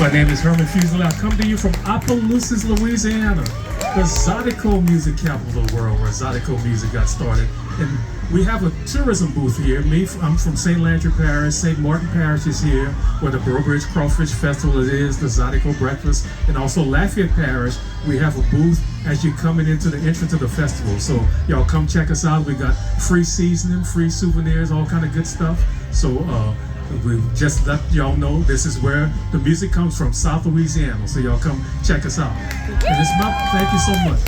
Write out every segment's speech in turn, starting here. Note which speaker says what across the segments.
Speaker 1: My name is Herman Fuselier. I come to you from Opelousas, Louisiana, the Zydeco music capital of the world, where Zydeco music got started. And we have a tourism booth here. I'm from St. Landry Parish. St. Martin Parish is here, where the Brobridge Crawfish Festival is, the Zydeco Breakfast, and also Lafayette Parish. We have a booth as you're coming into the entrance of the festival. So y'all come check us out. We got free seasoning, free souvenirs, all kind of good stuff. So we just let y'all know this is where the music comes from, South Louisiana. So y'all come check us out. And thank you so much.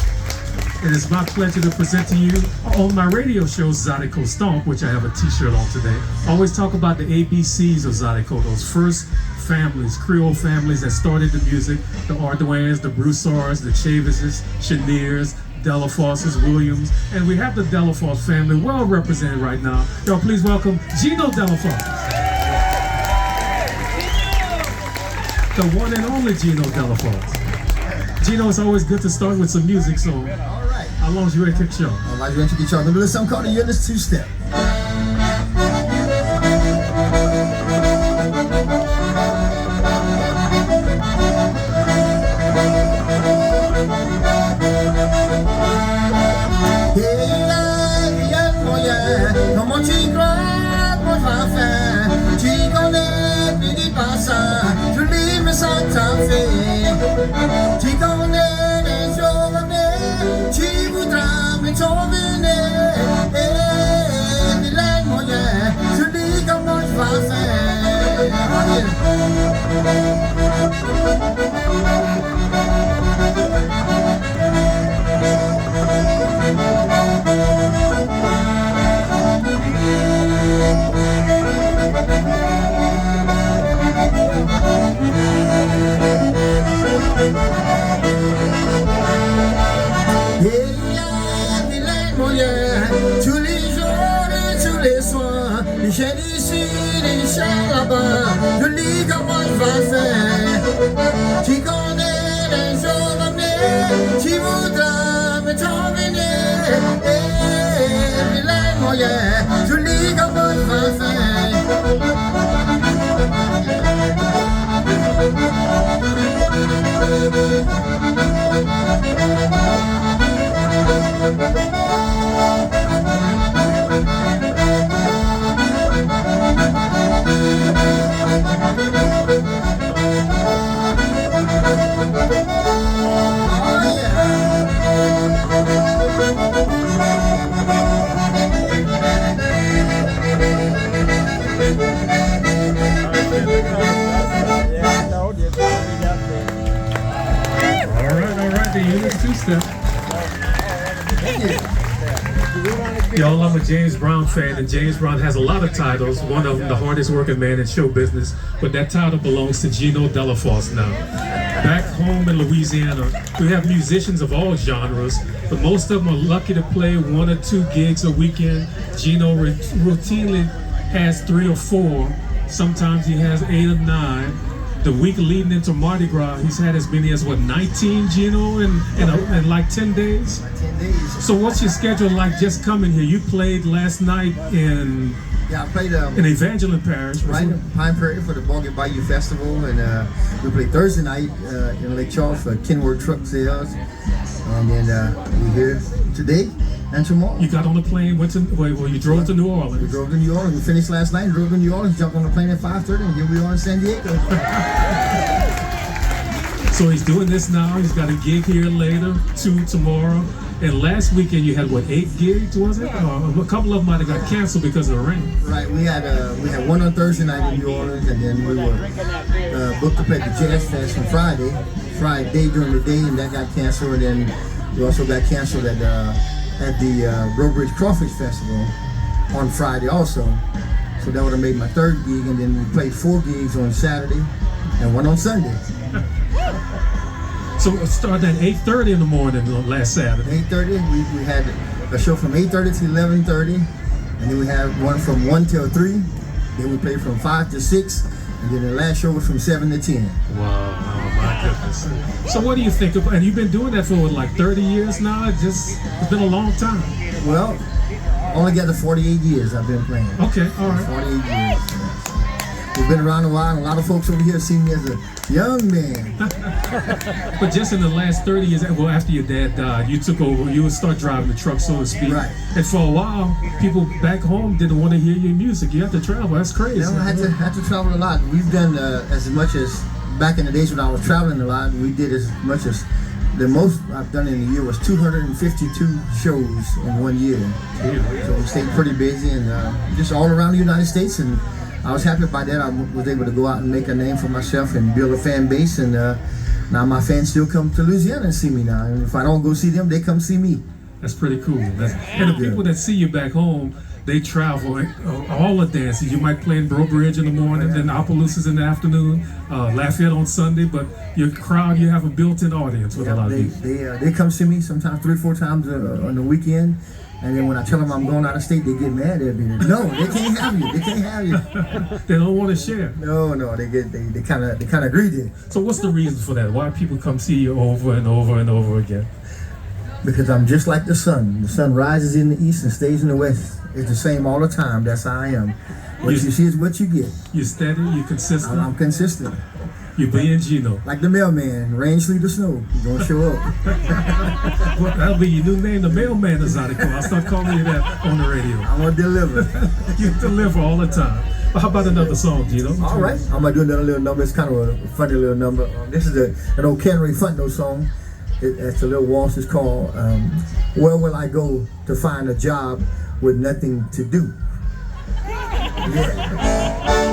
Speaker 1: And it's my pleasure to present to you on my radio show, Zydeco Stomp, which I have a t-shirt on today. I always talk about the ABCs of Zydeco, those first families, Creole families that started the music, the Ardoins, the Broussards, the Chavises, Cheniers, Delafoses, Williams, and we have the Delafose family well represented right now. Y'all please welcome Geno Delafose. The one and only Geno Delafose. Geno, it's always good to start with some music, so how long as you ready to kick show?
Speaker 2: All right, you ready to kick show? Let me do something called the Eunice two-step. Comment tu crois qu'on va faire? Tu connais plus du passage, je lis me sans t'en faire. Tu connais les journées, tu voudras me t'envener. Et les moyens, je lis comment je vais faire. Tous les jours et tous les soirs, les chiens du sud et les chiens là-bas, je lis comment je vais faire. Tu connais les jours d'année, tu voudras me t'emmener. Et les moyens, je lis comment je vais faire.
Speaker 1: Y'all, I'm a James Brown fan, and James Brown has a lot of titles. One of them, the hardest working man in show business, but that title belongs to Geno Delafose now. Back home in Louisiana, we have musicians of all genres, but most of them are lucky to play 1 or 2 gigs a weekend. Geno routinely has 3 or 4. Sometimes he has 8 or 9. The week leading into Mardi Gras, he's had as many as, 19, Geno, in like 10 days?
Speaker 2: 10 days.
Speaker 1: So what's your schedule like just coming here? You played last night in...
Speaker 2: Yeah, I played
Speaker 1: in Evangeline Parish.
Speaker 2: Right in Pine Prairie for the Bayou Festival, and we played Thursday night in Lake Charles for Kenworth Truck Sales, and then we're here today and tomorrow.
Speaker 1: You got on the plane, you drove to New Orleans.
Speaker 2: We drove to New Orleans. We finished last night, drove to New Orleans, jumped on the plane at 5:30, and here we are in San Diego.
Speaker 1: So he's doing this now. He's got a gig here later, 2 tomorrow. And last weekend you had 8 gigs, was it? A couple of them might have got canceled because of the rain.
Speaker 2: Right. We had one on Thursday night in New Orleans, and then we were booked up at the Jazz Fest on Friday during the day, and that got canceled. And then we also got canceled at the Brobridge Crawfish Festival on Friday also. So that would have made my 3rd gig, and then we played 4 gigs on Saturday and 1 on Sunday.
Speaker 1: So it started at 8:30 in the morning last Saturday.
Speaker 2: 8:30, we had a show from 8:30 to 11:30, and then we had one from 1 till 3. Then we played from 5 to 6, and then the last show was from 7 to 10.
Speaker 1: Wow, my goodness. So what do you think of, and you've been doing that for 30 years now? It's been a long time.
Speaker 2: Well, altogether 48 years I've been playing.
Speaker 1: Okay, all right.
Speaker 2: 48 years. we've been around a while, and a lot of folks over here see me as a young man.
Speaker 1: But just in the last 30 years, well, after your dad died, you took over, you would start driving the truck, so to speak.
Speaker 2: Right.
Speaker 1: And for a while, people back home didn't want to hear your music. You have to travel. That's crazy.
Speaker 2: I had to travel a lot. We've done as much as, back in the days when I was traveling a lot, we did as much as, the most I've done in a year was 252 shows in 1 year. So we stayed pretty busy and just all around the United States, and I was happy by that. I was able to go out and make a name for myself and build a fan base, and now my fans still come to Louisiana and see me now. And if I don't go see them, they come see me.
Speaker 1: That's pretty cool. And the people that see you back home, they travel all the dances. You might play in Bro Bridge in the morning, then Opelousas in the afternoon, Lafayette on Sunday, but your crowd, you have a built-in audience with a lot of people.
Speaker 2: They come see me sometimes 3 or 4 times on the weekend, and then when I tell them I'm going out of state, they get mad at me. No, they can't have you. They can't have you.
Speaker 1: They don't want to share.
Speaker 2: No, they kind of greedy.
Speaker 1: So what's the reason for that? Why people come see you over and over and over again?
Speaker 2: Because I'm just like the sun. The sun rises in the east and stays in the west. It's the same all the time. That's how I am. What you see is what you get.
Speaker 1: You're steady, you're consistent.
Speaker 2: I'm consistent.
Speaker 1: You're being Geno.
Speaker 2: Like the mailman, rain, sleet, or snow, you're gonna show up.
Speaker 1: Well, that'll be your new name, the mailman of Zydeco. I'll start calling you that on the radio.
Speaker 2: I'm gonna deliver.
Speaker 1: You deliver all the time. Well, how about another song, Geno?
Speaker 2: All right, I'm gonna do another little number. It's kind of a funny little number. This is an old Cannery Fundo song. It's a little waltz. It's called "Where Will I Go to Find a Job with Nothing to Do?" Yeah.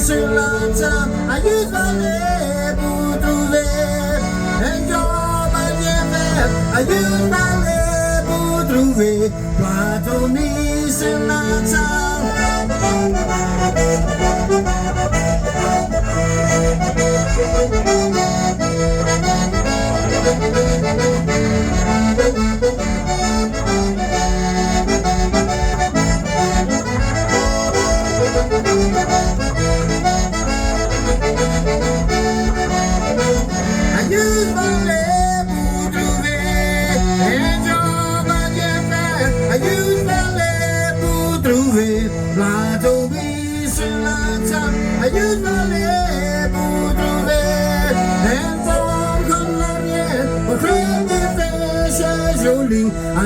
Speaker 2: Sur la table, ayude valer pour trouver un job à bien faire. Ayude valer pour trouver plateau mis sur la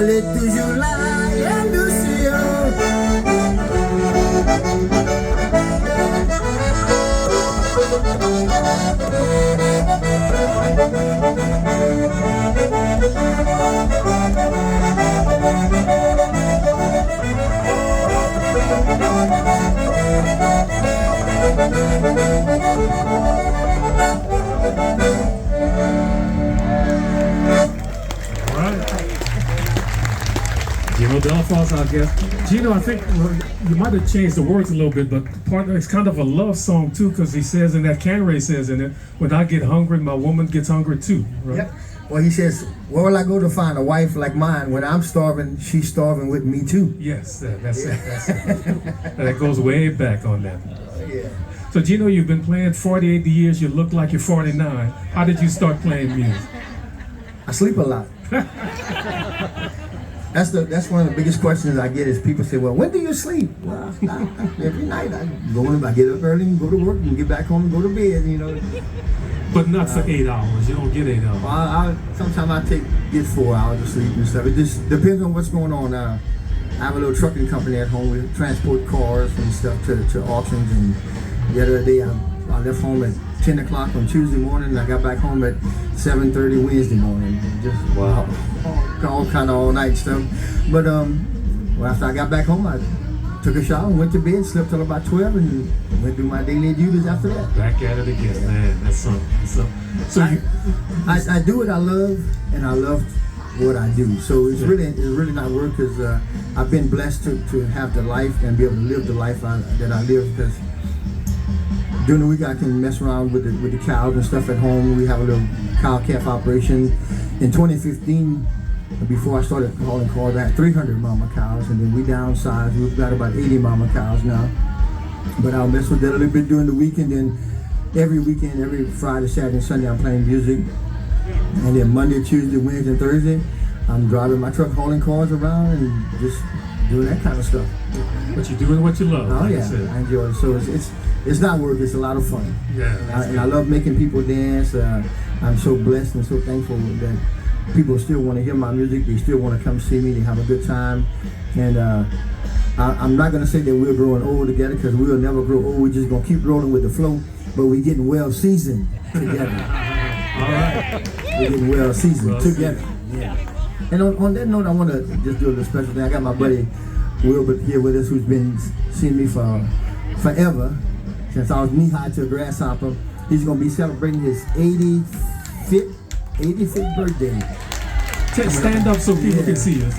Speaker 2: elle est toujours là, elle nous
Speaker 1: Geno Delafose, I guess. Geno, I think you might have changed the words a little bit, but it's kind of a love song too, because he says in that, Canray says in it, when I get hungry, my woman gets hungry too, right?
Speaker 2: Yep. Well, he says, where will I go to find a wife like mine? When I'm starving, she's starving with me too.
Speaker 1: Yes, that's it. That goes way back on that.
Speaker 2: Yeah.
Speaker 1: So Geno, you've been playing 48 years, you look like you're 49. How did you start playing music?
Speaker 2: I sleep a lot. That's one of the biggest questions I get is people say, well, when do you sleep? Well, every night I get up early and go to work and get back home and go to bed, you know.
Speaker 1: But not for 8 hours. You don't get 8 hours.
Speaker 2: Well, sometimes I get 4 hours of sleep and stuff. It just depends on what's going on. I have a little trucking company at home. We transport cars and stuff to auctions. And the other day I left home at 10 o'clock on Tuesday morning, and I got back home at 7:30 Wednesday morning. Just
Speaker 1: wow.
Speaker 2: all kind of all night stuff. But after I got back home, I took a shower, went to bed, slept till about 12, and went through my daily duties after that.
Speaker 1: Back at it again, man. That's something. So
Speaker 2: I do what I love, and I love what I do. So it's really not work, because I've been blessed to have the life and be able to live the life that I live. Because during the week I can mess around with the cows and stuff at home. We have a little cow calf operation. In 2015, before I started hauling cars, I had 300 mama cows, and then we downsized. We've got about 80 mama cows now. But I'll mess with that a little bit during the weekend. Then every weekend, every Friday, Saturday, and Sunday, I'm playing music. And then Monday, Tuesday, Wednesday, and Thursday, I'm driving my truck, hauling cars around, and just doing that kind of stuff.
Speaker 1: But you're doing what you love.
Speaker 2: Oh
Speaker 1: like
Speaker 2: yeah, I enjoy it. So it's not work. It's a lot of fun.
Speaker 1: Yeah,
Speaker 2: and I love making people dance. I'm so blessed and so thankful that people still want to hear my music. They still want to come see me. They have a good time. And I'm not going to say that we're growing old together, because we'll never grow old. We're just going to keep rolling with the flow. But we're getting well seasoned together.
Speaker 1: All right.
Speaker 2: We're getting well seasoned together. Yeah. And on that note, I want to just do a little special thing. I got my buddy Wilbert here with us, who's been seeing me for forever, since I was knee-high to a grasshopper. He's going to be celebrating his 85th birthday.
Speaker 1: Stand up so people can see us.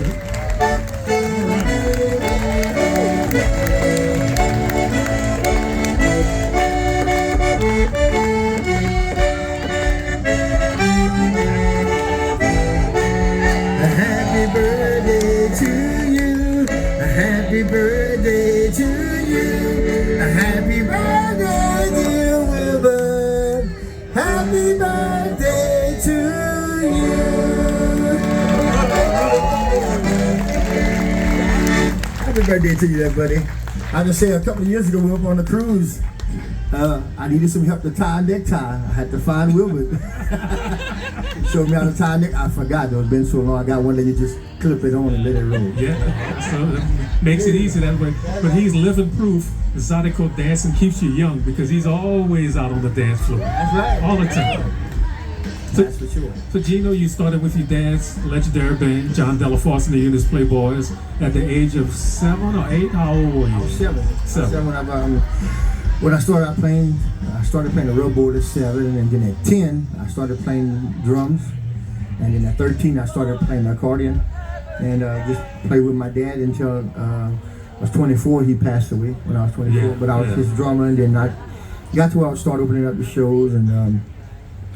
Speaker 2: Happy birthday to you. Happy birthday to you. Happy birthday, dear Wilbur. Happy birthday to you. Happy birthday to you there, buddy. I just say a couple of years ago, we were on a cruise. I needed some help to tie a necktie. I had to find Wilbur. Showed me how to tie a necktie. I forgot, though. It's been so long. I got one that you just clip it on and let it roll.
Speaker 1: Yeah, so it makes it easy that way. But he's living proof that Zydeco dancing keeps you young, because he's always out on the dance floor.
Speaker 2: That's right.
Speaker 1: All the time. So,
Speaker 2: That's for sure.
Speaker 1: So Geno, you started with your dad's legendary band, Geno Delafose and the Eunice Playboys, at the age of 7 or 8. How old were you?
Speaker 2: Seven. When I started playing the rubboard at 7, and then at 10, I started playing drums, and then at 13, I started playing the accordion, and just played with my dad until I was 24. He passed away when I was 24, but I was his drummer, and then I got to where I would start opening up the shows, and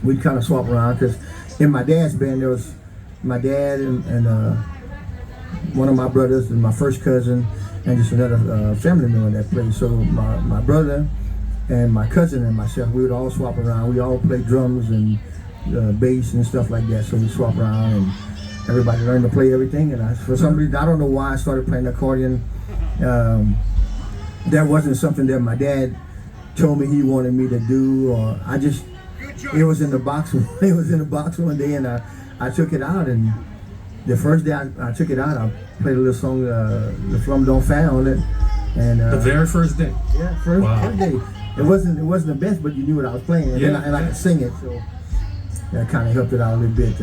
Speaker 2: we'd kind of swap around, because in my dad's band, there was my dad and one of my brothers and my first cousin, and just another family member that played. So my brother and my cousin and myself, we would all swap around. We all played drums and bass and stuff like that. So we swap around, and everybody learned to play everything. And for some reason, I don't know why I started playing accordion. That wasn't something that my dad told me he wanted me to do, or it was in the box. It was in the box one day, and I took it out, and the first day I took it out, I played a little song, "The Flum Don't Fan" on it, and
Speaker 1: the very first day.
Speaker 2: Yeah, first day. It wasn't the best, but you knew what I was playing, and I could sing it, so that kind of helped it out a little bit.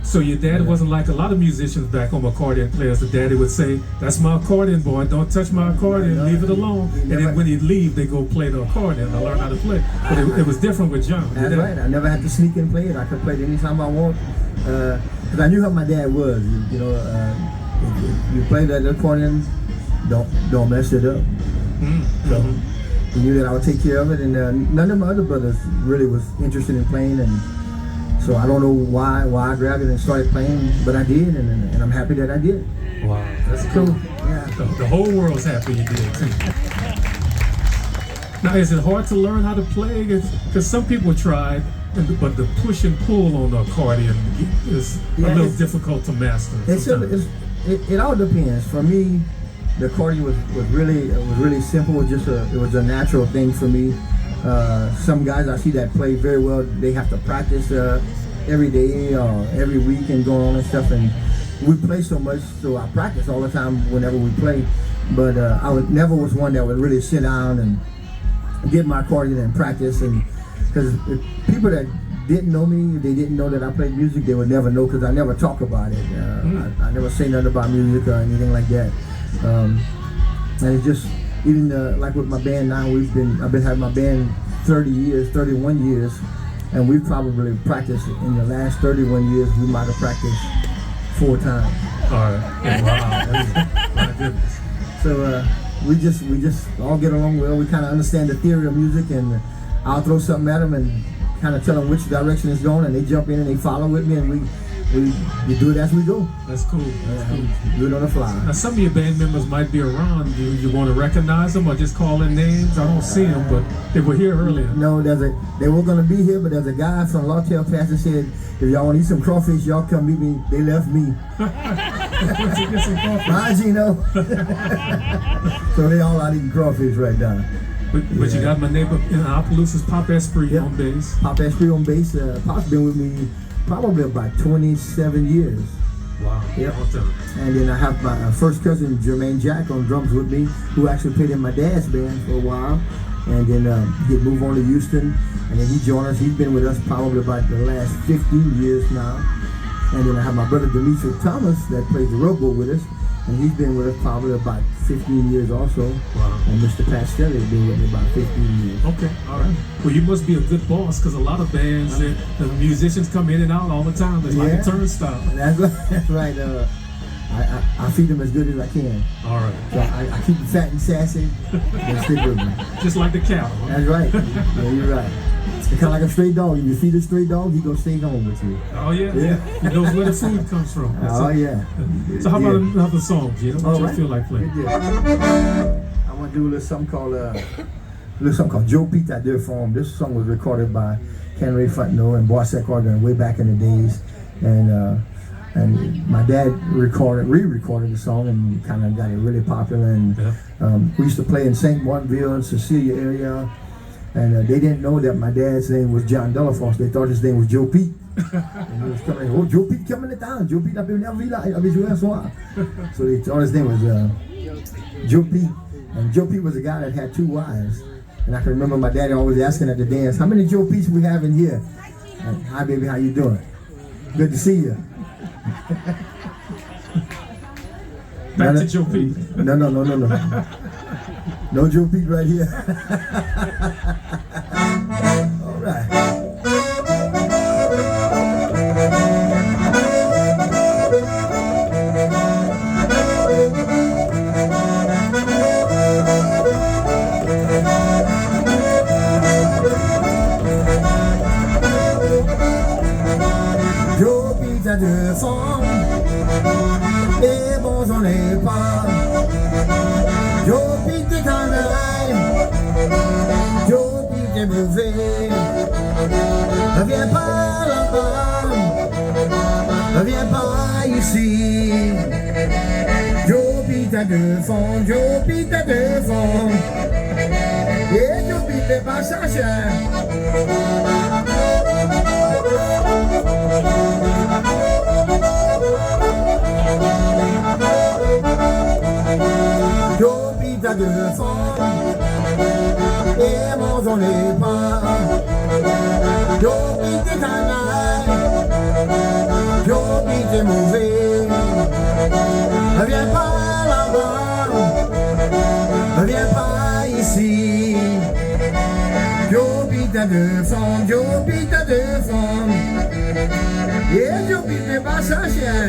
Speaker 1: So your dad wasn't like a lot of musicians back home, accordion players. The daddy would say, "That's my accordion, boy. Don't touch my accordion. Leave it alone." And then when he'd leave, they go play the accordion and learn how to play. But it was different with John.
Speaker 2: That's right. I never had to sneak and play it. I could play it anytime I want. Because I knew how my dad was. You know, if you play that accordion, don't mess it up. So he knew that I would take care of it, and none of my other brothers really was interested in playing, and so I don't know why I grabbed it and started playing, but I did, and I'm happy that I did.
Speaker 1: Wow, that's cool.
Speaker 2: Yeah.
Speaker 1: The whole world's happy you did too. Now, is it hard to learn how to play? Because some people tried, but the push and pull on the accordion is a little difficult to master.
Speaker 2: It all depends. For me, the accordion was really simple. It was a natural thing for me. Some guys I see that play very well, they have to practice every day or every week and going on and stuff. And we play so much, so I practice all the time whenever we play. But I never was one that would really sit down and get my accordion and practice. And because people that didn't know me, they didn't know that I played music, they would never know, because I never talk about it. I never say nothing about music or anything like that. And it's just, even like with my band now, I've been having my band 31 years, and we've probably practiced in the last 31 years. We might have practiced 4 times.
Speaker 1: All right. Yeah, wow. My goodness.
Speaker 2: So we just all get along well. We kind of understand the theory of music, and I'll throw something at them and kind of tell them which direction it's going, and they jump in and they follow with me, and we do it as we go.
Speaker 1: That's cool. That's cool.
Speaker 2: Do it on the fly.
Speaker 1: Now, some of your band members might be around. Do you want to recognize them or just call in names? I don't see them, but they were here earlier.
Speaker 2: No, they were going to be here, but there's a guy from Lawtail Pass that said, if y'all want to eat some crawfish, y'all come meet me. They left me. Hi, Geno. So they all out eating crawfish right now.
Speaker 1: But you got my neighbor in Opelousas, Pop Esprit on bass.
Speaker 2: Pop Esprit on bass. Pop's been with me probably about 27 years.
Speaker 1: Wow.
Speaker 2: Yep. And then I have my first cousin, Jermaine Jack, on drums with me, who actually played in my dad's band for a while. And then he moved on to Houston, and then he joined us. He's been with us probably about the last 15 years now. And then I have my brother, Demetri Thomas, that plays the rubber with us. And he's been with us probably about 15 years also.
Speaker 1: Wow.
Speaker 2: And Mr. Pastelli has been with me about 15 years.
Speaker 1: Okay, all right. Well, you must be a good boss, because a lot of bands, the musicians come in and out all the time. It's like a turnstile.
Speaker 2: That's right. I feed them as good as I can.
Speaker 1: All right.
Speaker 2: So I keep them fat and sassy and stick with me.
Speaker 1: Just like the cow. Huh?
Speaker 2: That's right. Yeah, you're right. It's kind of like a stray dog. If you feed a stray dog, he gonna stay home with you.
Speaker 1: Oh yeah. He knows where the food comes from.
Speaker 2: Oh yeah.
Speaker 1: So how about another song, Geno? What you feel like playing?
Speaker 2: I want to do a little something called Joe Pita de Forme. This song was recorded by Kenray Fontenot and Boisset Gardner way back in the days, and my dad re-recorded the song and kind of got it really popular. And we used to play in St. Martinville and Cecilia area. And they didn't know that my dad's name was Geno Delafose. They thought his name was Joe Pete. And he was coming, oh, Joe Pete coming to town. Joe Pete, I've been joué un soir. So they thought his name was Joe Pete. And Joe Pete was a guy that had 2 wives. And I can remember my daddy always asking at the dance, how many Joe Petes we have in here? And, hi, baby, how you doing? Good to see you.
Speaker 1: Back to Joe Pete.
Speaker 2: No. No Joe Pete right here. All right. Joe Pete a 2 formes, les bons on les pas. Joe Pete est canaille, Joe Pete est mauvais. Ne viens pas là-bas, ne viens pas ici. Joe Pete a 2 formes, Joe Pete a 2 formes. Et Joe Pete n'est pas cher. Joe Pete a 2 formes, et mangeons les pas. Joe Pete est canaille, Joe Pete est mauvais. Ne viens pas là-bas, ne viens pas ici. Joe Pete a 2 formes, Joe Pete a 2 formes. Et Joe Pete n'est pas cher.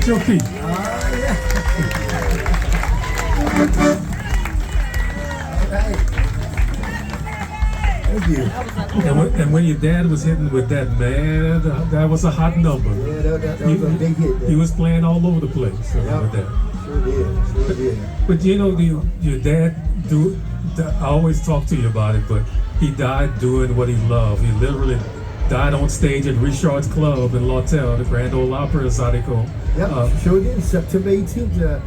Speaker 1: Joe Pete.
Speaker 2: Thank you.
Speaker 1: And when your dad was hitting with that, man, that was a hot number.
Speaker 2: Yeah, that was a big hit.
Speaker 1: He was playing all over the place with that.
Speaker 2: Sure did.
Speaker 1: But you know, your dad I always talk to you about it, but he died doing what he loved. He literally died on stage at Richard's Club in Lawtail, the Grand Ole Opera, Zydeco.
Speaker 2: Yep, sure did. September 18th,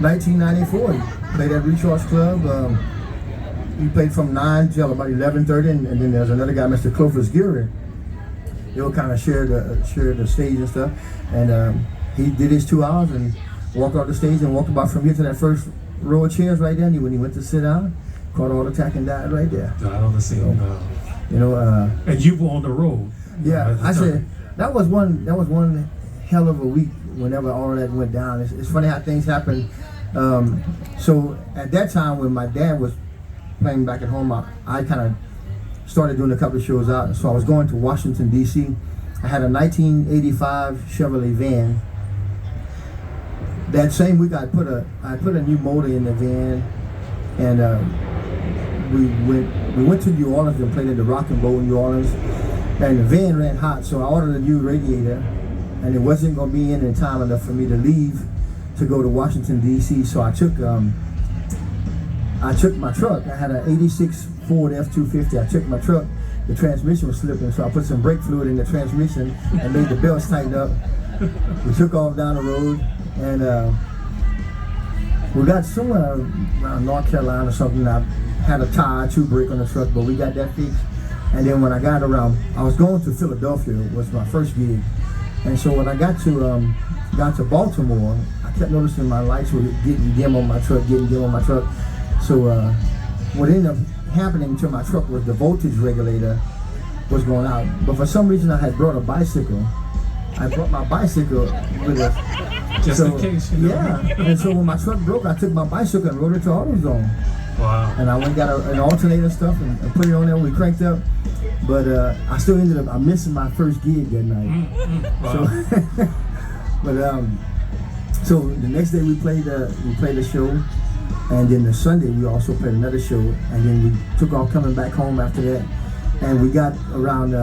Speaker 2: 1994. He played at Richard's Club. we played from 9 till about 11:30, and then there's another guy, Mr. Clovis Geary. They would kind of share the stage and stuff, and he did his 2 hours and walked off the stage and walked about from here to that first row of chairs right there. And when he went to sit down, caught a heart attack and died right there.
Speaker 1: Died on the scene. And you were on the road.
Speaker 2: Yeah, I said that was one hell of a week. Whenever all of that went down, it's funny how things happen. So at that time, when my dad was playing back at home, I kind of started doing a couple of shows out. So I was going to Washington D.C. I had a 1985 Chevrolet van. That same week, I put a new motor in the van, and we went to New Orleans and played at the Rock and Roll in New Orleans. And the van ran hot, so I ordered a new radiator, and it wasn't going to be in time enough for me to leave to go to Washington D.C. So I took my truck. I had an '86 Ford F-250. I took my truck. The transmission was slipping, so I put some brake fluid in the transmission and made the belts tighten up. We took off down the road, and we got somewhere around North Carolina or something. I had a tire, 2 brake on the truck, but we got that fixed. And then when I got around, I was going to Philadelphia. It was my first gig. And so when I got to Baltimore, I kept noticing my lights were getting dim on my truck. So what ended up happening to my truck was the voltage regulator was going out. But for some reason, I had brought a bicycle. I brought my bicycle with us.
Speaker 1: Just in case,
Speaker 2: Yeah. And so when my truck broke, I took my bicycle and rode it to AutoZone.
Speaker 1: Wow.
Speaker 2: And I went and got an alternator stuff and put it on there. We cranked up. But I still ended up missing my first gig that night.
Speaker 1: Wow.
Speaker 2: So the next day we played a show, and then the Sunday we also played another show, and then we took off coming back home after that. And we got around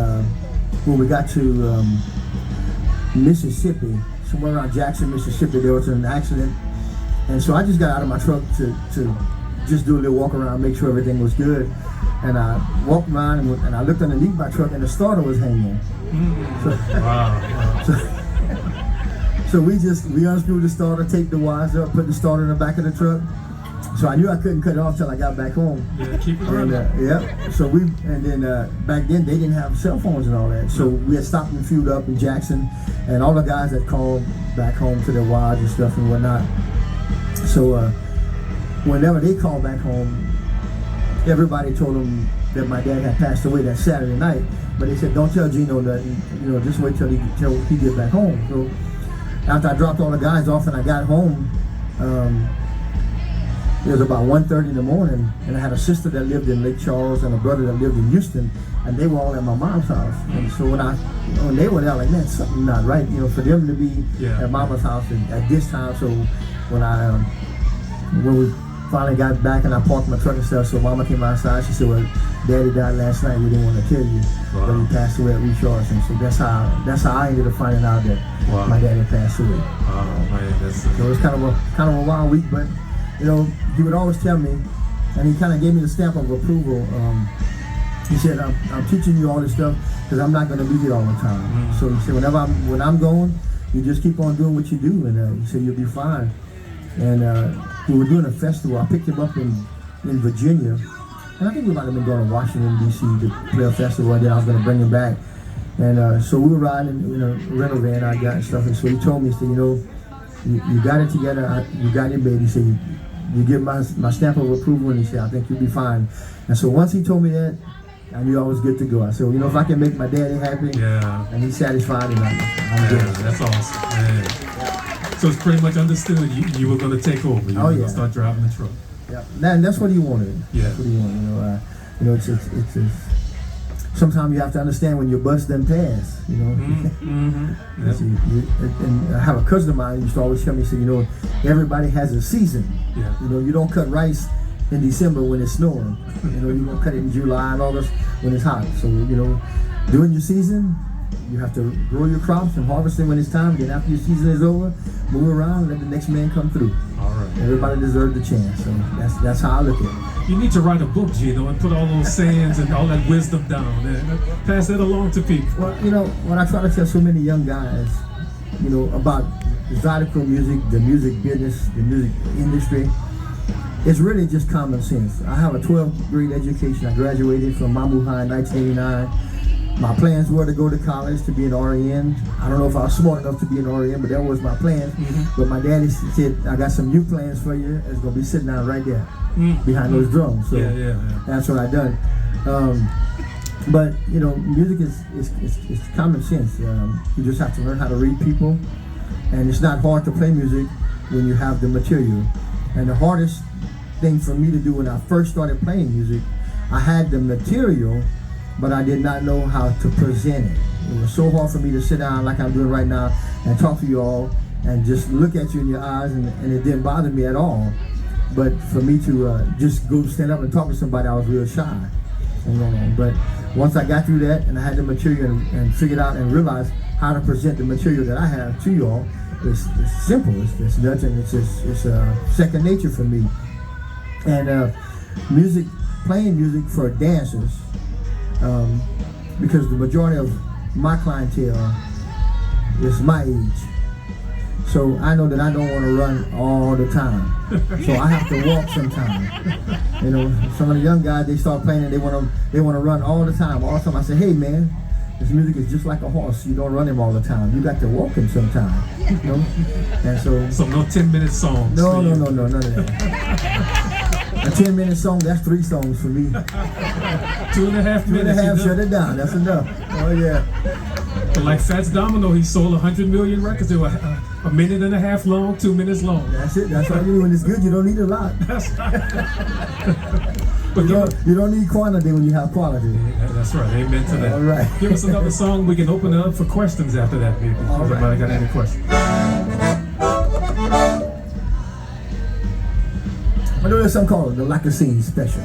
Speaker 2: when we got to Mississippi, somewhere around Jackson, Mississippi, there was an accident, and so I just got out of my truck to just do a little walk around, make sure everything was good. And I walked around and I looked underneath my truck, and the starter was hanging. So we unscrewed the starter, taped the wires up, put the starter in the back of the truck. So I knew I couldn't cut it off till I got back home.
Speaker 1: Yeah, keep it running.
Speaker 2: So back then they didn't have cell phones and all that. So we had stopped and fueled up in Jackson, and all the guys that called back home to their wives and stuff and whatnot. So whenever they called back home, everybody told them that my dad had passed away that Saturday night, but they said, don't tell Geno nothing, just wait till he gets back home. So after I dropped all the guys off and I got home, it was about 1:30 in the morning, and I had a sister that lived in Lake Charles and a brother that lived in Houston, and they were all at my mom's house. And so when they were there, like, man, something not right, for them to be at mama's house at this time. So when we finally got back and I parked my truck and stuff, so mama came outside. She said, well, daddy died last night. We didn't want to tell you, but he passed away at Recharge. And so that's how I ended up finding out that my daddy passed away.
Speaker 1: Oh man,
Speaker 2: so it was kind of a wild week, but he would always tell me, and he kind of gave me the stamp of approval. He said, I'm teaching you all this stuff because I'm not going to be here all the time. So he said, when I'm going, you just keep on doing what you do, and he said you'll be fine. And we were doing a festival. I picked him up in Virginia, and I think we might have been going to Washington D.C. to play a festival, and then I was going to bring him back. And so we were riding in a rental van I got and stuff, and so he told me, he said, you got it together, you got it, baby. He said, you give my stamp of approval, and he said, I think you'll be fine. And so once he told me that, I knew I was good to go. I said, if I can make my daddy happy, and he's satisfied, and I'm good.
Speaker 1: That's awesome. Man. So it's pretty much understood you were going to take over. You were going to start driving the truck.
Speaker 2: Yeah, and that's what he wanted.
Speaker 1: Yeah.
Speaker 2: That's what he wanted. It's sometimes you have to understand when your bus doesn't pass.
Speaker 1: Yep.
Speaker 2: And I have a cousin of mine who used to always tell me, he said, everybody has a season.
Speaker 1: Yeah.
Speaker 2: You don't cut rice in December when it's snowing. You don't cut it in July and August when it's hot. So during your season, you have to grow your crops and harvest them when it's time. Then after your season is over, move around and let the next man come through.
Speaker 1: All right.
Speaker 2: Everybody deserves a chance. So that's how I look at it.
Speaker 1: You need to write a book, Geno, and put all those sayings and all that wisdom down and pass that along to people.
Speaker 2: Well, what I try to tell so many young guys, about Zydeco music, the music business, the music industry, it's really just common sense. I have a 12th grade education. I graduated from Mamou High in 1989. My plans were to go to college to be an RN. I don't know if I was smart enough to be an RN, but that was my plan. But my daddy said, I got some new plans for you. It's going to be sitting down right there behind those drums. So that's what I done. But you know, music is common sense. You just have to learn how to read people, and it's not hard to play music when you have the material. And the hardest thing for me to do when I first started playing music, I had the material, but I did not know how to present it. It was so hard for me to sit down like I'm doing right now and talk to you all and just look at you in your eyes, and it didn't bother me at all. But for me to just go stand up and talk to somebody, I was real shy. But once I got through that and I had the material and figured out and realized how to present the material that I have to you all, it's simple. It's nothing. It's second nature for me. And playing music for dancers, because the majority of my clientele is my age. So I know that I don't want to run all the time. So I have to walk sometimes. You know, some of the young guys, they start playing and they want to run all the time. All the time I say, hey man, this music is just like a horse. You don't run him all the time. You got to walk him sometime. You know? And so
Speaker 1: no 10-minute songs.
Speaker 2: No, none of that. A 10-minute song, that's 3 songs for me.
Speaker 1: 2.5 minutes.
Speaker 2: 2.5, shut it down. That's enough. Oh yeah.
Speaker 1: But like Fats Domino, he sold 100 million records. They were a minute and a half long, 2 minutes long.
Speaker 2: That's it. That's all you need. When it's good, you don't need a lot.
Speaker 1: But
Speaker 2: you don't need quantity when you have quality.
Speaker 1: That's right. Amen to that.
Speaker 2: All right.
Speaker 1: Give us another song. We can open it up for questions after that, maybe.
Speaker 2: All right.
Speaker 1: Everybody got any questions?
Speaker 2: I know there's something called the Like a Scene Special.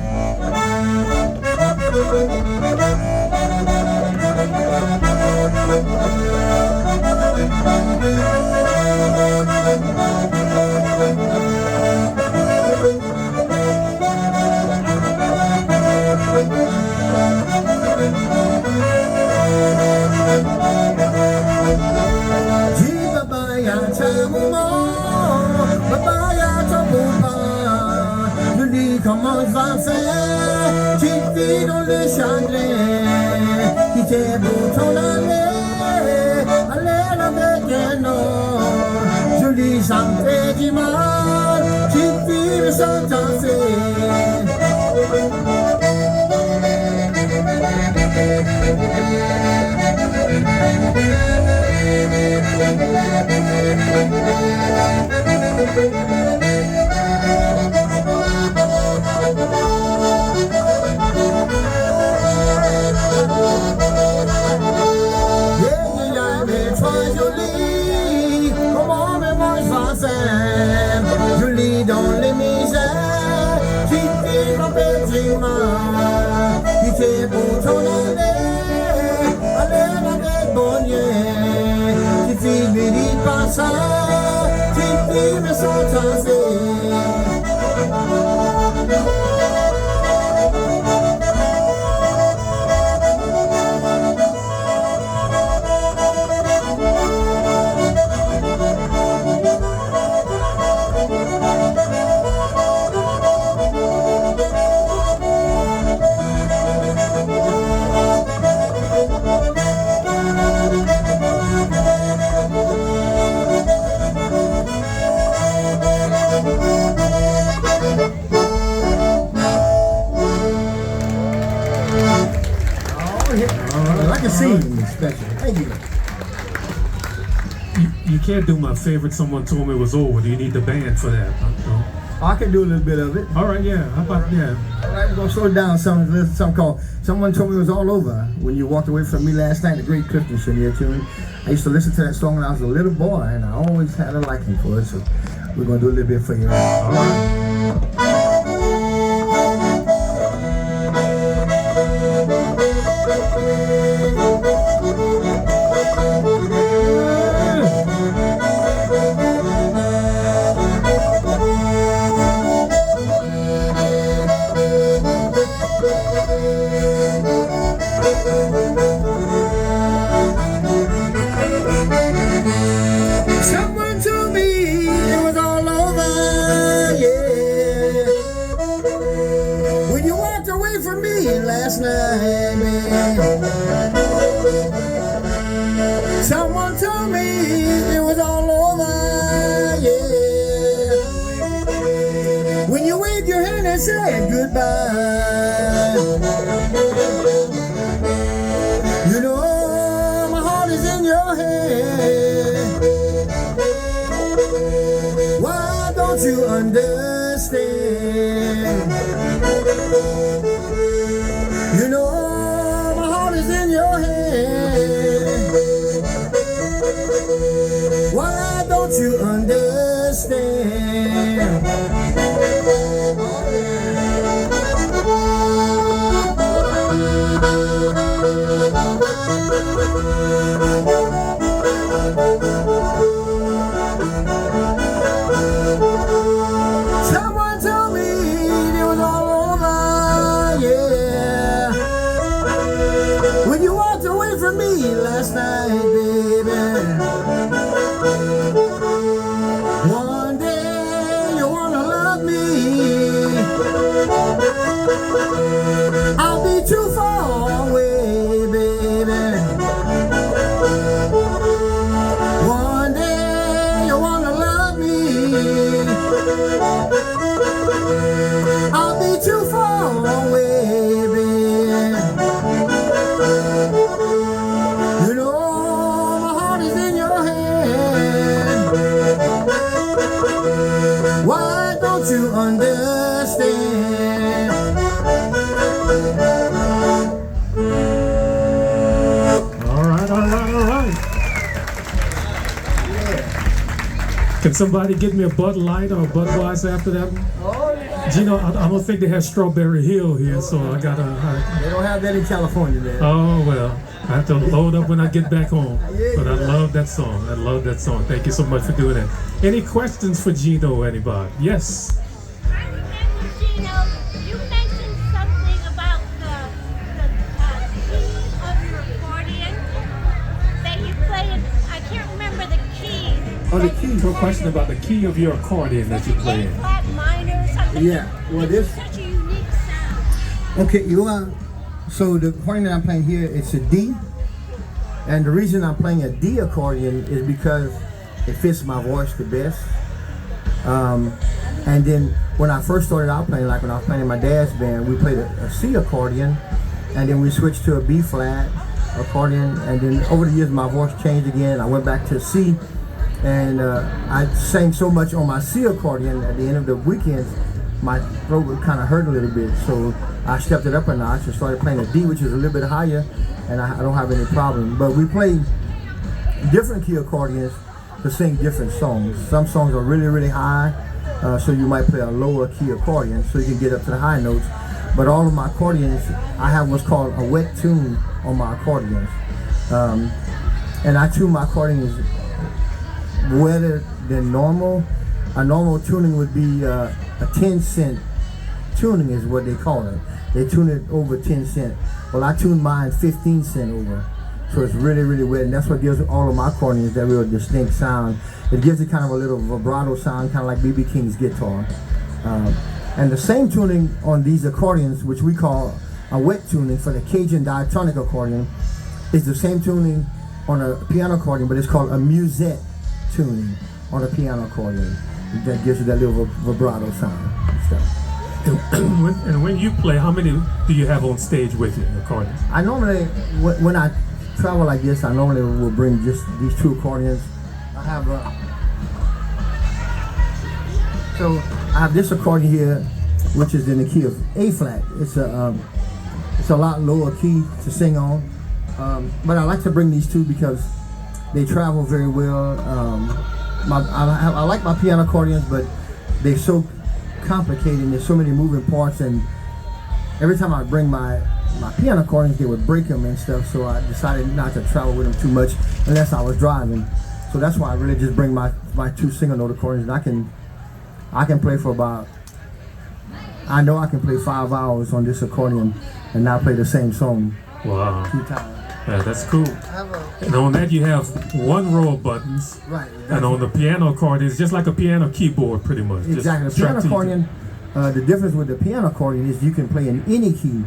Speaker 2: Comment va faire? Tu vis dans le chagrin, qui t'est beau ton aller, aller avec un homme. Joli, ça me fait du mal, tu vis sans t'en Julie dans les misères, qui fait camper du mal, qui fait pour ton aller, aller avec bonheur, qui fait mérite pas ça, qui fait me sentir. Like a scene special. Thank you.
Speaker 1: You can't do my favorite. Someone told me it was over. Do you need the band for that? No?
Speaker 2: I can do a little bit of it.
Speaker 1: All right, yeah. How about yeah?
Speaker 2: All right, we're gonna slow it down. Something called "Someone Told Me It Was All Over." When you walked away from me last night, the great Clifton Chenier tune. I used to listen to that song when I was a little boy, and I always had a liking for it. So we're gonna do a little bit for you. All right. Someone told me it was all over, yeah. last night, man. Someone told me it was all over, yeah. When you waved your hand and said goodbye, you know my heart is in your hand. Why don't you understand? You know my heart is in your hand. Why don't you understand? Someone told me it was all over, yeah. When you walked away from me last night, baby. One day you wanna love me. I'll be too far away, baby. One day you wanna love me. I'll be too far away, baby. You know my heart is in your hand. Why don't you understand?
Speaker 1: All right, all right, all right. Can somebody get me a Bud Light or a Budweiser after that one?
Speaker 2: Oh, yeah.
Speaker 1: Gino, I don't think they have Strawberry Hill here, so I gotta.
Speaker 2: They don't have that in California, man.
Speaker 1: Oh well, I have to load up when I get back home. But I love that song. I love that song. Thank you so much for doing that. Any questions for Gino? Anybody? Yes.
Speaker 3: I remember, Geno, you mentioned something about the key of your accordion that you played in. I can't remember the key.
Speaker 2: Oh, the key.
Speaker 1: No question about the key of your accordion that you play in.
Speaker 3: A flat minor or something.
Speaker 2: Yeah, well, this.
Speaker 3: It's such a unique sound.
Speaker 2: Okay, you are. So the accordion that I'm playing here, it's a D. And the reason I'm playing a D accordion is because it fits my voice the best. And then when I first started out playing, like when I was playing in my dad's band, we played a C accordion, and then we switched to a B flat accordion, and then over the years my voice changed again. I went back to C, and I sang so much on my C accordion at the end of the weekends, my throat would kind of hurt a little bit. So I stepped it up a notch and started playing a D, which is a little bit higher, and I don't have any problem. But we play different key accordions to sing different songs. Some songs are really, really high, so you might play a lower key accordion so you can get up to the high notes. But all of my accordions, I have what's called a wet tune on my accordions. And I tune my accordions wetter than normal. A normal tuning would be a 10-cent tuning is what they call it. They tune it over 10 cents. Well, I tune mine 15 cents over. So it's really, really wet, and that's what gives all of my accordions that real distinct sound. It gives it kind of a little vibrato sound, kind of like B.B. King's guitar. And the same tuning on these accordions, which we call a wet tuning for the Cajun diatonic accordion, is the same tuning on a piano accordion, but it's called a musette tuning on a piano accordion. That gives you that little vibrato sound. So.
Speaker 1: And when you play, how many do you have on stage with you, accordions?
Speaker 2: I normally, when I travel like this, I normally will bring just these two accordions. I have I have this accordion here, which is in the key of A flat. It's a lot lower key to sing on, but I like to bring these two because they travel very well. I like my piano accordions, but they're so complicated. There's so many moving parts, and every time I bring my piano accordions, they would break them and stuff. So I decided not to travel with them too much unless I was driving. So that's why I really just bring my two single note accordions. And I can play for about, I know I can play 5 hours on this accordion and not play the same song.
Speaker 1: Wow.
Speaker 2: 2 times.
Speaker 1: Yeah, that's cool. And on that you have one row of buttons.
Speaker 2: Right.
Speaker 1: And on the piano accordion, it's just like a piano keyboard pretty much.
Speaker 2: Exactly. The piano accordion, the difference with the piano accordion is you can play in any key.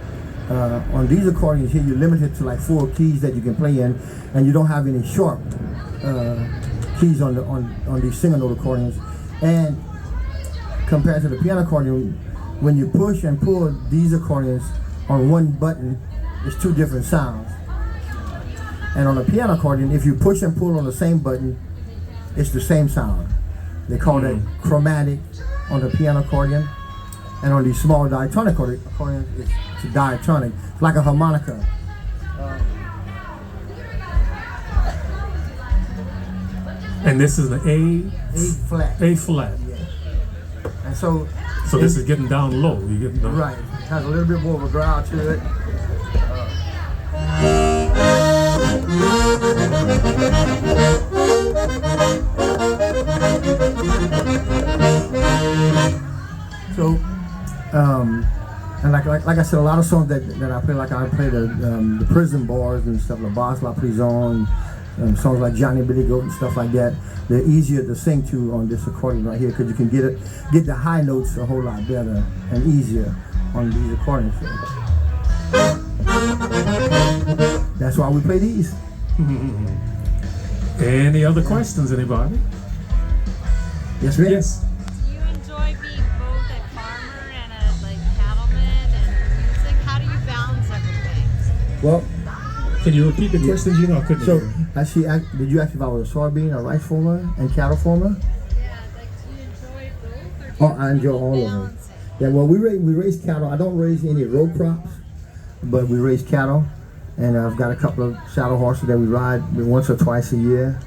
Speaker 2: on these accordions here, you're limited to like 4 keys that you can play in, and you don't have any sharp keys on these single note accordions. And compared to the piano accordion, when you push and pull these accordions on one button, it's 2 different sounds. And on a piano accordion, if you push and pull on the same button, it's the same sound. They call that chromatic on the piano accordion. And on these small diatonic accordions, it's diatonic. It's like a harmonica.
Speaker 1: And this is the
Speaker 2: A flat.
Speaker 1: A flat.
Speaker 2: Yeah. And so
Speaker 1: this is getting down low. You getting down.
Speaker 2: Right. It has a little bit more of a growl to it. So, and like I said, a lot of songs that I play, like I play the prison bars and stuff, La Basse, La Prison, songs like Johnny Billy Goat and stuff like that. They're easier to sing to on this accordion right here because you can get the high notes a whole lot better and easier on these accordions. That's why we play these.
Speaker 1: Any other questions, anybody?
Speaker 2: Yes, ma'am.
Speaker 1: Yes.
Speaker 4: Do you enjoy being both a farmer and a cattleman and music? How do you balance everything?
Speaker 2: Well,
Speaker 1: Can you repeat the question, Geno? I couldn't
Speaker 2: so
Speaker 1: hear.
Speaker 2: did you ask if I was a soybean, a rice farmer, and cattle farmer?
Speaker 4: Yeah, like do you enjoy both? Or do
Speaker 2: Oh, I enjoy all of them.
Speaker 4: balance it?
Speaker 2: Yeah, well, we raise cattle. I don't raise any row crops, but we raise cattle, and I've got a couple of saddle horses that we ride once or twice a year,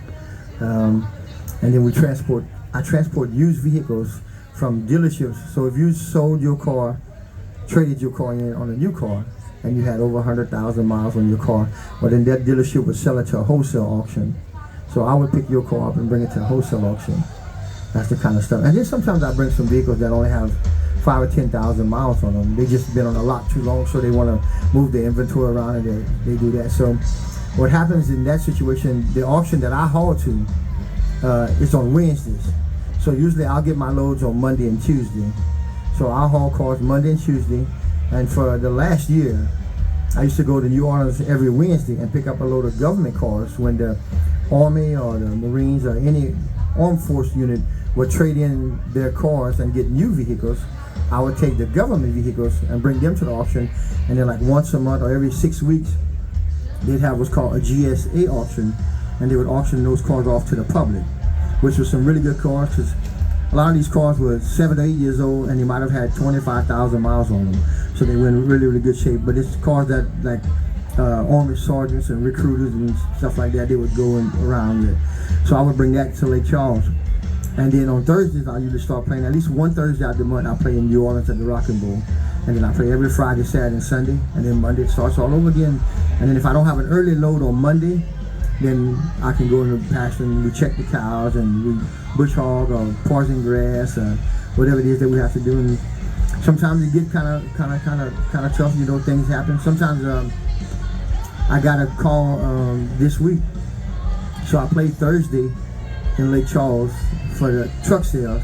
Speaker 2: and then I transport used vehicles from dealerships. So if you sold your car, traded your car in on a new car, and you had over 100,000 miles on your car, well then that dealership would sell it to a wholesale auction. So I would pick your car up and bring it to a wholesale auction. That's the kind of stuff. And then sometimes I bring some vehicles that only have 5 or 10,000 miles on them. They just been on a lot too long, so they want to move their inventory around, and they do that. So what happens in that situation, the auction that I haul to is on Wednesdays. So usually I'll get my loads on Monday and Tuesday. So I'll haul cars Monday and Tuesday. And for the last year, I used to go to New Orleans every Wednesday and pick up a load of government cars when the Army or the Marines or any armed force unit would trade in their cars and get new vehicles. I would take the government vehicles and bring them to the auction, and then like once a month or every 6 weeks, they'd have what's called a GSA auction, and they would auction those cars off to the public, which was some really good cars, because a lot of these cars were 7 to 8 years old, and they might have had 25,000 miles on them, so they were in really, really good shape. But it's cars that like Army sergeants and recruiters and stuff like that, they would go around with. So I would bring that to Lake Charles. And then on Thursdays, I usually start playing at least one Thursday out of the month. I play in New Orleans at the Rockin' Bowl. And then I play every Friday, Saturday, and Sunday. And then Monday it starts all over again. And then if I don't have an early load on Monday, then I can go in the pasture and we check the cows and we bush hog or poison grass or whatever it is that we have to do. And sometimes it get kind of tough. You know, things happen. Sometimes I got a call this week. So I played Thursday in Lake Charles for the truck sales,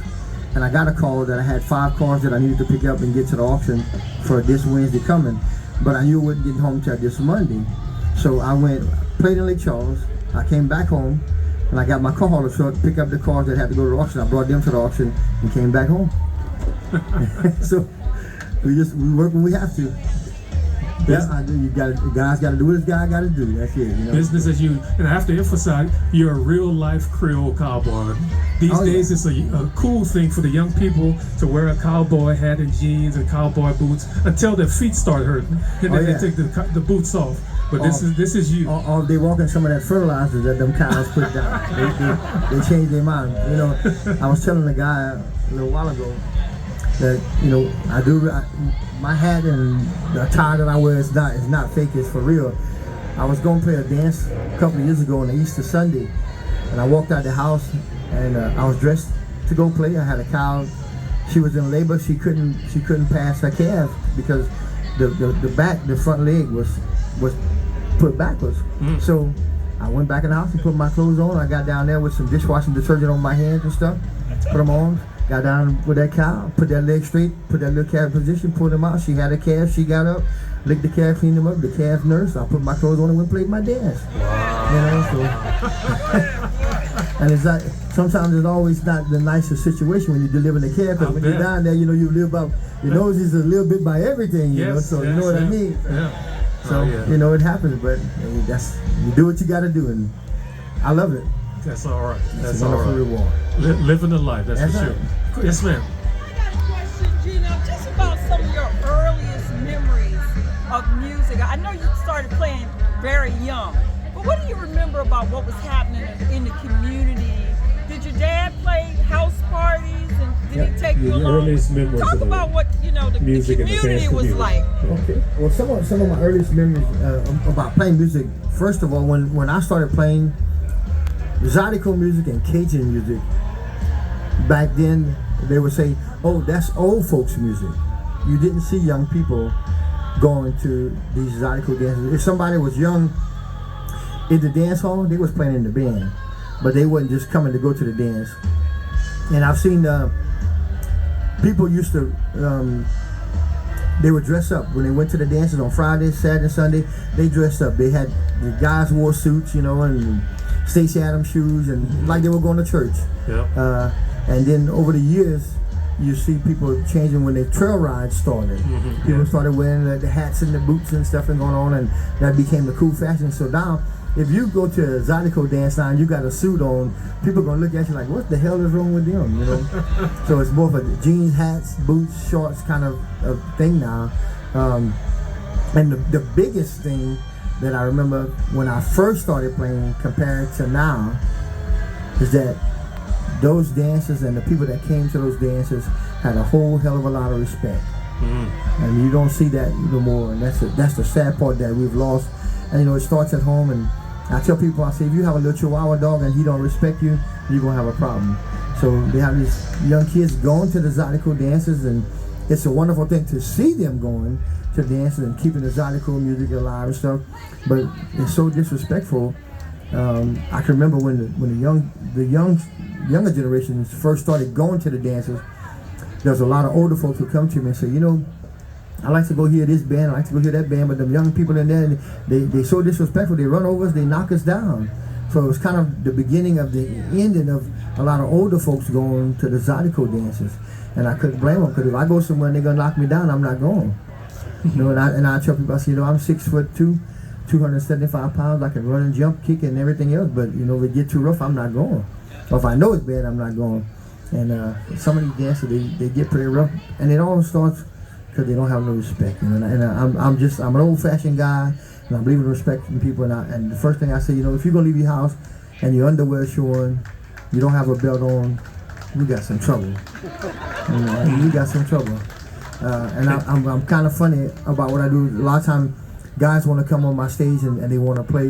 Speaker 2: and I got a call that I had 5 cars that I needed to pick up and get to the auction for this Wednesday coming, but I knew I wouldn't get home till this Monday. So I went, played in Lake Charles, I came back home, and I got my car hauler truck, pick up the cars that had to go to the auction. I brought them to the auction and came back home. So we work when we have to. Yeah, guys got to do what this guy got to do. That's it. You know?
Speaker 1: Business as you, and I have to emphasize, you're a real life Creole cowboy. These days, it's a cool thing for the young people to wear a cowboy hat and jeans and cowboy boots until their feet start hurting, and then they take the boots off. But this is you.
Speaker 2: Or they walk in some of that fertilizer that them cows put down. They change their mind. You know, I was telling the guy a little while ago that, you know, my hat and the tie that I wear is not fake, it's for real. I was going to play a dance a couple of years ago on the Easter Sunday, and I walked out the house and I was dressed to go play. I had a cow. She was in labor. She couldn't pass her calf because the front leg was put backwards. So I went back in the house and put my clothes on. I got down there with some dishwashing detergent on my hands and stuff, put them on. Got down with that cow, put that leg straight, put that little calf in position, pulled him out. She had a calf, she got up. lick the calf, clean them up, the calf nurse. I put my clothes on and went and played my dance. You know, so and it's like sometimes it's always not the nicest situation when you're delivering the calf, because when you're down there, you know, you live by your nose is a little bit by everything, you know. So you know what I mean. So you know it happens, but that's you do what you got to do, and I love it.
Speaker 1: That's all right.
Speaker 2: That's a wonderful reward.
Speaker 1: Living the life, that's for sure. Yes, ma'am.
Speaker 5: I got a question, Geno, just about some of your earliest memories of music. I know you started playing very young, but what do you remember about what was happening in the community? Did your dad play house parties, and did he take you along?
Speaker 1: Earliest memories
Speaker 5: Talk about what the community was like.
Speaker 2: Okay. Well, some of my earliest memories about playing music. First of all, when I started playing Zydeco music and Cajun music, back then they would say, "Oh, that's old folks music." You didn't see young people going to these Zydeco dances. If somebody was young in the dance hall, they was playing in the band, but they wasn't just coming to go to the dance. And I've seen people used to they would dress up when they went to the dances on Friday, Saturday, Sunday. They dressed up. They had the guys wore suits, you know, and Stacey Adams shoes, and like they were going to church. And then over the years, you see people changing when the trail rides started. People started wearing the hats and the boots and stuff and going on, and that became the cool fashion. So now, if you go to a Zydeco dance now and you got a suit on, people are gonna look at you like, what the hell is wrong with them, you know? So it's more of a jeans, hats, boots, shorts kind of thing now. And the biggest thing that I remember when I first started playing compared to now is that those dancers and the people that came to those dances had a whole hell of a lot of respect. And you don't see that no more, and that's the sad part that we've lost. And you know, it starts at home, and I tell people, I say, if you have a little Chihuahua dog and he don't respect you, you're gonna have a problem. So they have these young kids going to the Zydeco dances, and it's a wonderful thing to see them going to dances and keeping the Zydeco music alive and stuff. But it's so disrespectful. I can remember when the younger generations first started going to the dances. There's a lot of older folks who come to me and say, you know, I like to go hear this band, I like to go hear that band, but the young people in there, they so disrespectful, they run over us, they knock us down. So it was kind of the beginning of the ending of a lot of older folks going to the Zydeco dances. And I couldn't blame them, because if I go somewhere and they're going to knock me down, I'm not going. You know, and I tell people, I say, you know, I'm 6'2", 275 pounds, I can run and jump, kick and everything else, but you know, if it get too rough, I'm not going. Or if I know it's bad, I'm not going. And some of these dances, they get pretty rough, and it all starts because they don't have no respect. You know, and I'm an old-fashioned guy, and I believe in respecting people. And the first thing I say, you know, if you're gonna leave your house and your underwear showing, you don't have a belt on, you got some trouble. You know, you got some trouble. And I'm kind of funny about what I do. A lot of times, guys want to come on my stage and they want to play.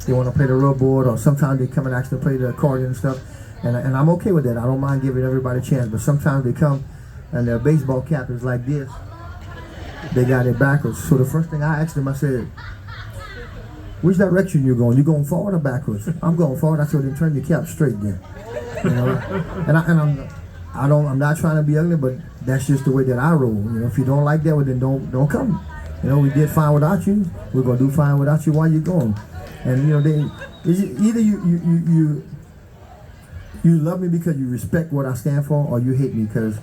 Speaker 2: They want to play the rubberboard, or sometimes they come and actually play the accordion and stuff. And I'm okay with that. I don't mind giving everybody a chance. But sometimes they come and their baseball cap is like this. They got it backwards. So the first thing I asked them, I said, which direction you going? You going forward or backwards? I'm going forward. I told them, turn your cap straight then. You know? I'm not trying to be ugly, but that's just the way that I roll. You know, if you don't like that, well, then don't come. You know, we did fine without you. We're gonna do fine without you while you're going. And you know, either you love me because you respect what I stand for, or you hate me because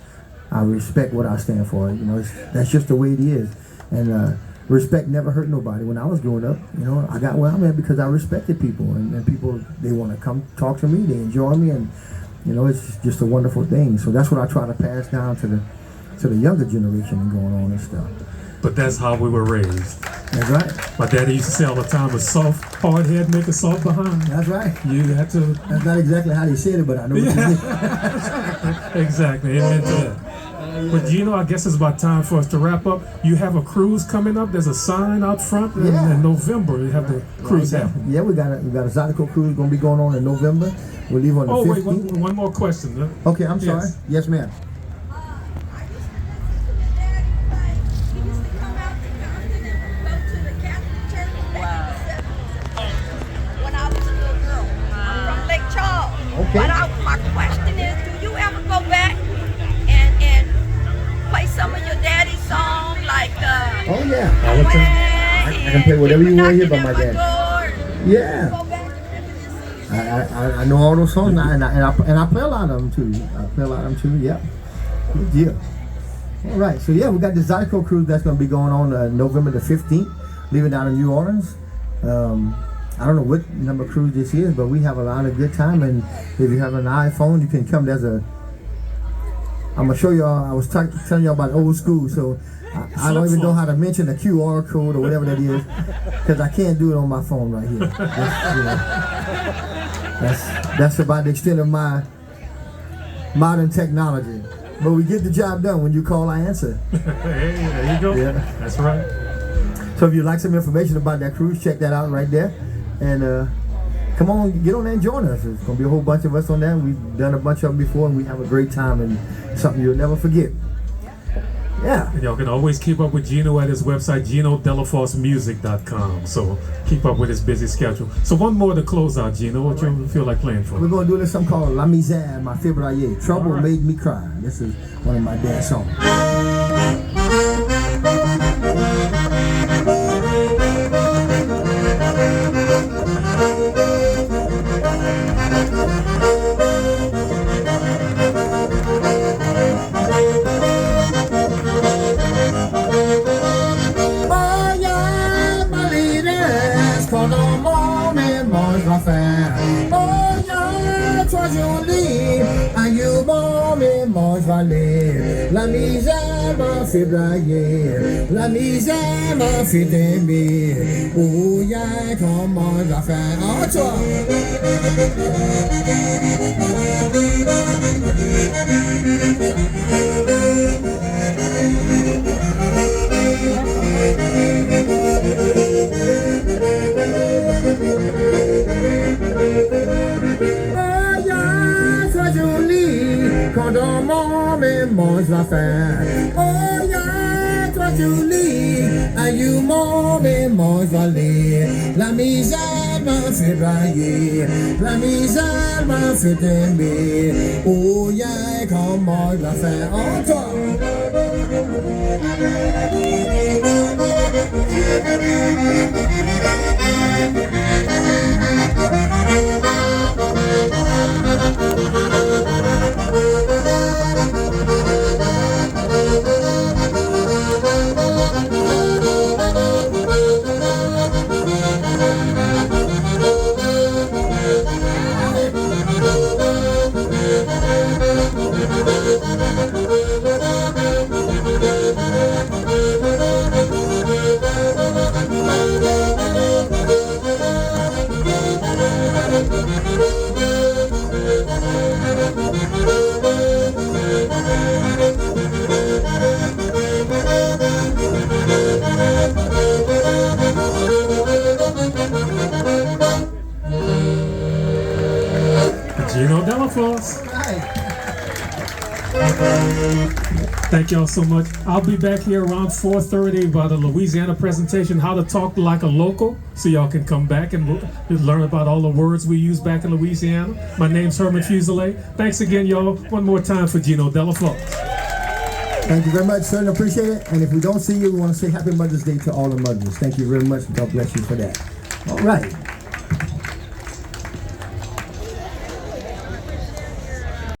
Speaker 2: I respect what I stand for. You know, that's just the way it is. And respect never hurt nobody. When I was growing up, you know, I got where I'm at because I respected people, and people, they want to come talk to me, they enjoy me, and you know, it's just a wonderful thing. So that's what I try to pass down to the younger generation and going on and stuff.
Speaker 1: But that's how we were raised.
Speaker 2: That's right.
Speaker 1: My daddy used to say all the time, a soft, hard head make a soft behind.
Speaker 2: That's right.
Speaker 1: You had to...
Speaker 2: That's not exactly how they said it, but I know what you mean.
Speaker 1: Exactly. Amen to that. But Geno, I guess it's about time for us to wrap up. You have a cruise coming up. There's a sign out front in November. You have the cruise happening.
Speaker 2: Yeah, we got a Zydeco cruise going to be going on in November. We'll leave on the 15th.
Speaker 1: Oh, wait, one more question. Huh?
Speaker 2: Okay, I'm sorry. Yes, ma'am.
Speaker 6: Okay. But my question is, do you ever go back and play some of your daddy's songs, like
Speaker 2: oh yeah,
Speaker 1: all the
Speaker 2: good time. I can play whatever you want to hear by my dad. Yeah. I know all those songs, and I play a lot of them too. Yeah. Good deal. All right, so yeah, we got the Zydeco cruise that's going to be going on November the 15th, leaving down in New Orleans. I don't know what number cruise this is, but we have a lot of good time. And if you have an iPhone, you can come. I'm gonna show y'all. I was telling y'all about old school, so I don't even know how to mention the QR code or whatever that is, because I can't do it on my phone right here. That's about the extent of my modern technology. But we get the job done. When you call, I answer.
Speaker 1: Hey, there you go.
Speaker 2: Yeah.
Speaker 1: That's right.
Speaker 2: So if you'd like some information about that cruise, check that out right there. And come on, get on there and join us. There's gonna be a whole bunch of us on there. We've done a bunch of them before, and we have a great time, and something you'll never forget. Yeah.
Speaker 1: And y'all can always keep up with Geno at his website, GenoDelafosemusic.com. So keep up with his busy schedule. So one more to close out, Geno. What you feel like playing for?
Speaker 2: We're gonna do this something called La Misère, my Fuselier. Trouble
Speaker 1: All right.
Speaker 2: Made Me Cry. This is one of my dance songs. La misère m'a fait brailler, la misère m'a fait aimer. Oh yeah, comment je vais faire? Oh toi! Quand dans mon mémoire je vais faire. Oh yeah, toi Julie, aïe mon mémoire je vais lire. La misère m'a fait brailler, la misère m'a fait aimer. Oh yeah, comment je vais faire? Oh toi!
Speaker 1: Geno Delafose. Thank y'all so much. I'll be back here around 4:30 about a Louisiana presentation, how to talk like a local, so y'all can come back and learn about all the words we use back in Louisiana. My name's Herman Fuselier. Thanks again, y'all. One more time for Geno Delafose.
Speaker 2: Thank you very much, sir, and appreciate it. And if we don't see you, we want to say Happy Mother's Day to all the mothers. Thank you very much, and God bless you for that. All right.